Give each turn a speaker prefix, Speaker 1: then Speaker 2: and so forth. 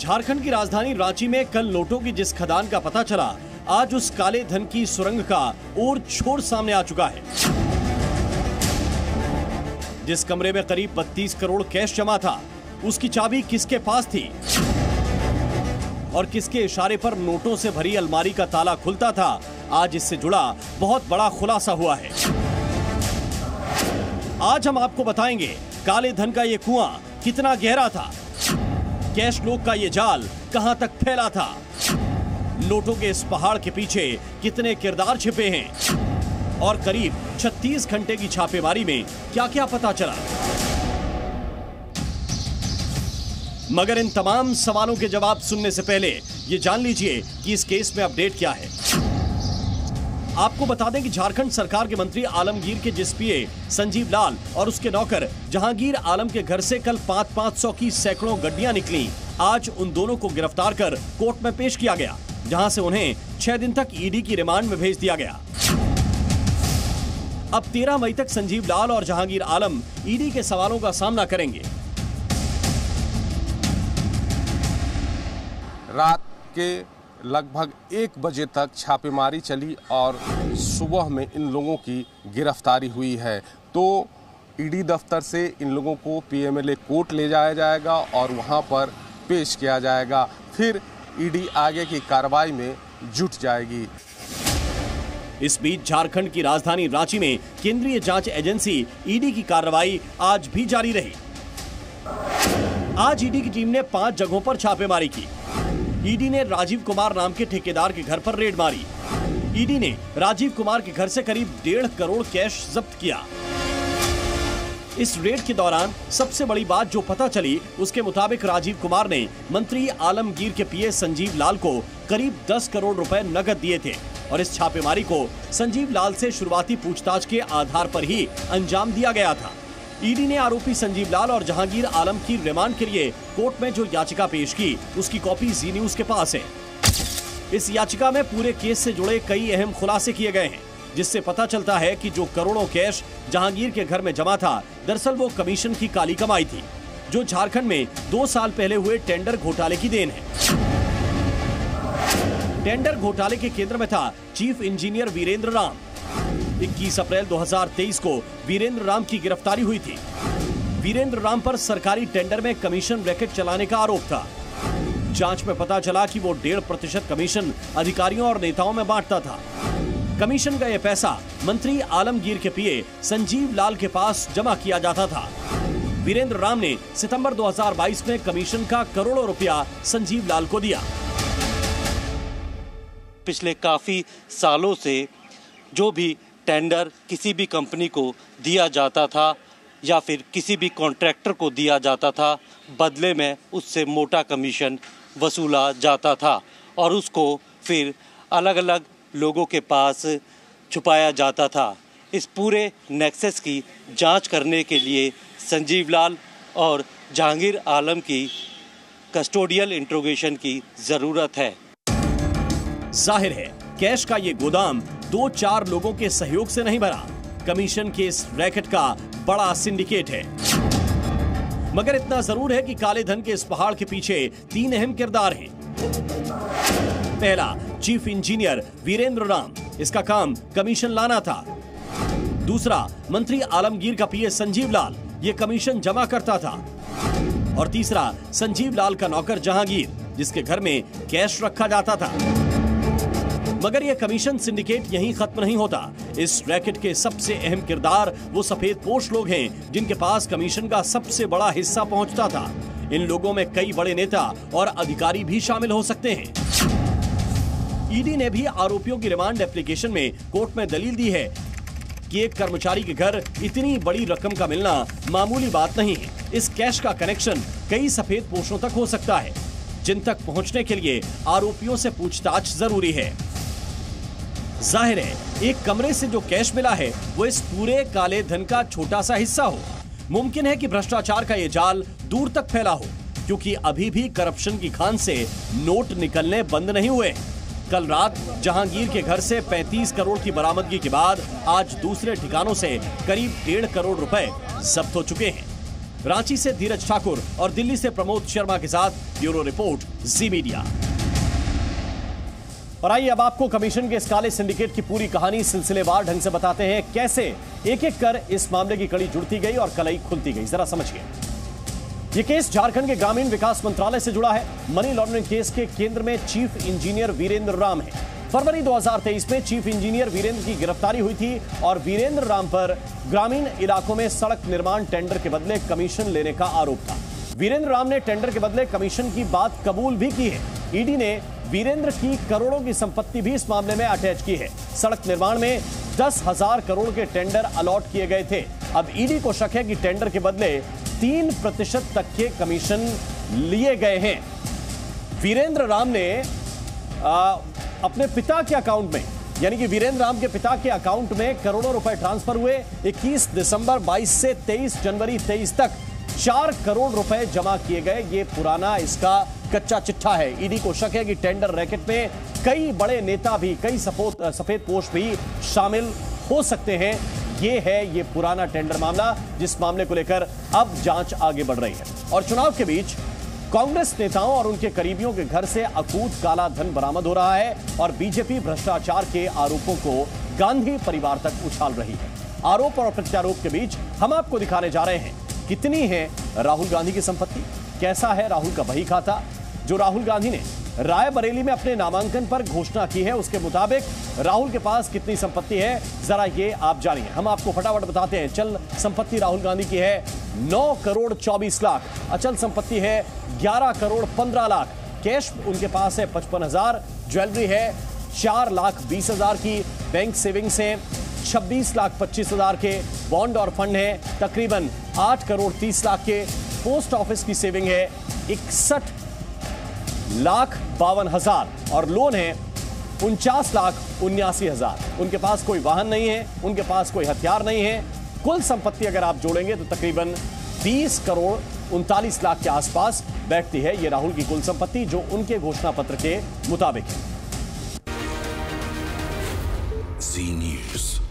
Speaker 1: झारखंड की राजधानी रांची में कल नोटों की जिस खदान का पता चला, आज उस काले धन की सुरंग का और छोर सामने आ चुका है। जिस कमरे में करीब 32 करोड़ कैश जमा था, उसकी चाबी किसके पास थी और किसके इशारे पर नोटों से भरी अलमारी का ताला खुलता था, आज इससे जुड़ा बहुत बड़ा खुलासा हुआ है। आज हम आपको बताएंगे काले धन का ये कुआं कितना गहरा था, कैश लोग का ये जाल कहां तक फैला था, नोटों के इस पहाड़ के पीछे कितने किरदार छिपे हैं और करीब 36 घंटे की छापेमारी में क्या क्या पता चला। मगर इन तमाम सवालों के जवाब सुनने से पहले ये जान लीजिए कि इस केस में अपडेट क्या है। आपको बता दें कि झारखंड सरकार के मंत्री आलमगीर के जिस पीए संजीव लाल और उसके नौकर जहांगीर आलम के घर से कल 500 की सैकड़ों गड्डियां निकली। आज उन दोनों को गिरफ्तार कर कोर्ट में पेश किया गया, जहां से उन्हें 6 दिन तक ईडी की रिमांड में भेज दिया गया। अब 13 मई तक संजीव लाल और जहांगीर आलम ईडी के सवालों का सामना करेंगे।
Speaker 2: रात के लगभग 1 बजे तक छापेमारी चली और सुबह में इन लोगों की गिरफ्तारी हुई है। तो ईडी दफ्तर से इन लोगों को पीएमएलए कोर्ट ले जाया जाएगा और वहां पर पेश किया जाएगा। फिर ईडी आगे की कार्रवाई में जुट जाएगी।
Speaker 1: इस बीच झारखंड की राजधानी रांची में केंद्रीय जांच एजेंसी ईडी की कार्रवाई आज भी जारी रही। आज ईडी की टीम ने 5 जगहों पर छापेमारी की। ईडी ने राजीव कुमार नाम के ठेकेदार के घर पर रेड मारी। ईडी ने राजीव कुमार के घर से करीब 1.5 करोड़ कैश जब्त किया। इस रेड के दौरान सबसे बड़ी बात जो पता चली, उसके मुताबिक राजीव कुमार ने मंत्री आलमगीर के पीए संजीव लाल को करीब 10 करोड़ रुपए नकद दिए थे और इस छापेमारी को संजीव लाल से शुरुआती पूछताछ के आधार पर ही अंजाम दिया गया था। ईडी ने आरोपी संजीव लाल और जहांगीर आलम की रिमांड के लिए कोर्ट में जो याचिका पेश की, उसकी कॉपी जी न्यूज के पास है। इस याचिका में पूरे केस से जुड़े कई अहम खुलासे किए गए हैं, जिससे पता चलता है कि जो करोड़ों कैश जहांगीर के घर में जमा था, दरअसल वो कमीशन की काली कमाई थी, जो झारखंड में 2 साल पहले हुए टेंडर घोटाले की देन है। टेंडर घोटाले के केंद्र में था चीफ इंजीनियर वीरेंद्र राम। 21 अप्रैल 2023 को वीरेंद्र राम की गिरफ्तारी हुई थी। वीरेंद्र राम पर सरकारी टेंडर में कमीशन रैकेट चलाने का आरोप था। जांच में पता चला कि वो 1.5% कमीशन अधिकारियों और नेताओं में बांटता था। कमीशन का यह पैसा मंत्री आलमगीर के पीए संजीव लाल के पास जमा किया जाता था। वीरेंद्र राम ने सितंबर 2022 में कमीशन का करोड़ों रुपया संजीव लाल को दिया।
Speaker 3: पिछले काफी सालों से जो भी टेंडर किसी भी कंपनी को दिया जाता था या फिर किसी भी कॉन्ट्रैक्टर को दिया जाता था, बदले में उससे मोटा कमीशन वसूला जाता था और उसको फिर अलग अलग लोगों के पास छुपाया जाता था। इस पूरे नेक्सस की जांच करने के लिए संजीव लाल और जहांगीर आलम की कस्टोडियल इंट्रोगेशन की ज़रूरत है।
Speaker 1: जाहिर है कैश का ये गोदाम 2-4 लोगों के सहयोग से नहीं भरा, कमीशन के इस रैकेट का बड़ा सिंडिकेट है। मगर इतना जरूर है कि काले धन के इस पहाड़ के पीछे 3 अहम किरदार हैं। पहला, चीफ इंजीनियर वीरेंद्र राम, इसका काम कमीशन लाना था। दूसरा, मंत्री आलमगीर का पीए संजीव लाल, ये कमीशन जमा करता था। और तीसरा, संजीव लाल का नौकर जहांगीर, जिसके घर में कैश रखा जाता था। मगर यह कमीशन सिंडिकेट यहीं खत्म नहीं होता। इस रैकेट के सबसे अहम किरदार वो सफेद पोश लोग हैं, जिनके पास कमीशन का सबसे बड़ा हिस्सा पहुंचता था। इन लोगों में कई बड़े नेता और अधिकारी भी शामिल हो सकते हैं। ईडी ने भी आरोपियों की रिमांड एप्लीकेशन में कोर्ट में दलील दी है कि एक कर्मचारी के घर इतनी बड़ी रकम का मिलना मामूली बात नहीं है। इस कैश का कनेक्शन कई सफेद पोशों तक हो सकता है, जिन तक पहुंचने के लिए आरोपियों से पूछताछ जरूरी है। जाहिर है एक कमरे से जो कैश मिला है वो इस पूरे काले धन का छोटा सा हिस्सा हो। मुमकिन है कि भ्रष्टाचार का ये जाल दूर तक फैला हो, क्योंकि अभी भी करप्शन की खान से नोट निकलने बंद नहीं हुए। कल रात जहांगीर के घर से 35 करोड़ की बरामदगी के बाद आज दूसरे ठिकानों से करीब 1.5 करोड़ रुपए जब्त हो चुके हैं। रांची से धीरज ठाकुर और दिल्ली से प्रमोद शर्मा के साथ ब्यूरो रिपोर्ट जी मीडिया। और आइए अब आपको कमीशन के इस काले सिंडिकेट की पूरी कहानी सिलसिलेवार ढंग से बताते हैं, कैसे एक एक कर इस मामले की कड़ी जुड़ती गई और कलई खुलती गई। जरा समझिए। यह केस झारखंड के ग्रामीण विकास मंत्रालय से जुड़ा है। मनी लॉन्ड्रिंग केस के केंद्र में चीफ इंजीनियर वीरेंद्र राम है। फरवरी 2023 में चीफ इंजीनियर वीरेंद्र की गिरफ्तारी हुई थी और वीरेंद्र राम पर ग्रामीण इलाकों में सड़क निर्माण टेंडर के बदले कमीशन लेने का आरोप था। वीरेंद्र राम ने टेंडर के बदले कमीशन की बात कबूल भी की है। ईडी ने वीरेंद्र की करोड़ों की संपत्ति भी इस मामले में अटैच की है। सड़क निर्माण में 10,000 करोड़ के टेंडर अलॉट किए गए थे। अब ईडी को शक है कि टेंडर के बदले 3% तक के कमीशन लिए गए हैं। वीरेंद्र राम ने अपने पिता के अकाउंट में, यानी कि वीरेंद्र राम के पिता के अकाउंट में करोड़ों रुपए ट्रांसफर हुए। 21 दिसंबर 22 से 23 जनवरी 23 तक 4 करोड़ रुपए जमा किए गए। ये पुराना इसका कच्चा चिट्ठा है। ईडी को शक है कि टेंडर रैकेट में कई बड़े नेता भी, कई सफेद पोश भी शामिल हो सकते हैं। ये पुराना टेंडर मामला, जिस मामले को लेकर अब जांच आगे बढ़ रही है। और चुनाव के बीच कांग्रेस नेताओं और उनके करीबियों के घर से अकूत काला धन बरामद हो रहा है और बीजेपी भ्रष्टाचार के आरोपों को गांधी परिवार तक उछाल रही है। आरोप और प्रत्यारोप के बीच हम आपको दिखाने जा रहे हैं कितनी है राहुल गांधी की संपत्ति, कैसा है राहुल का बही खाता। जो राहुल गांधी ने रायबरेली में अपने नामांकन पर घोषणा की है, उसके मुताबिक राहुल के पास कितनी संपत्ति है, जरा ये आप जानिए। हम आपको फटाफट बताते हैं। चल संपत्ति राहुल गांधी की है 9 करोड़ 24 लाख, अचल संपत्ति है 11 करोड़ 15 लाख, कैश उनके पास है 55,000, ज्वेलरी है 4 लाख 20 हजार की, बैंक सेविंग्स है 26 लाख 25 हजार के, बॉन्ड और फंड है तकरीबन 8 करोड़ 30 लाख के, पोस्ट ऑफिस की सेविंग है 61 लाख 52 हजार और लोन है 49 लाख 79 हजार। उनके पास कोई वाहन नहीं है, उनके पास कोई हथियार नहीं है। कुल संपत्ति अगर आप जोड़ेंगे तो तकरीबन 20 करोड़ 39 लाख के आसपास बैठती है ये राहुल की कुल संपत्ति, जो उनके घोषणा पत्र के मुताबिक है।
Speaker 4: जी न्यूज़।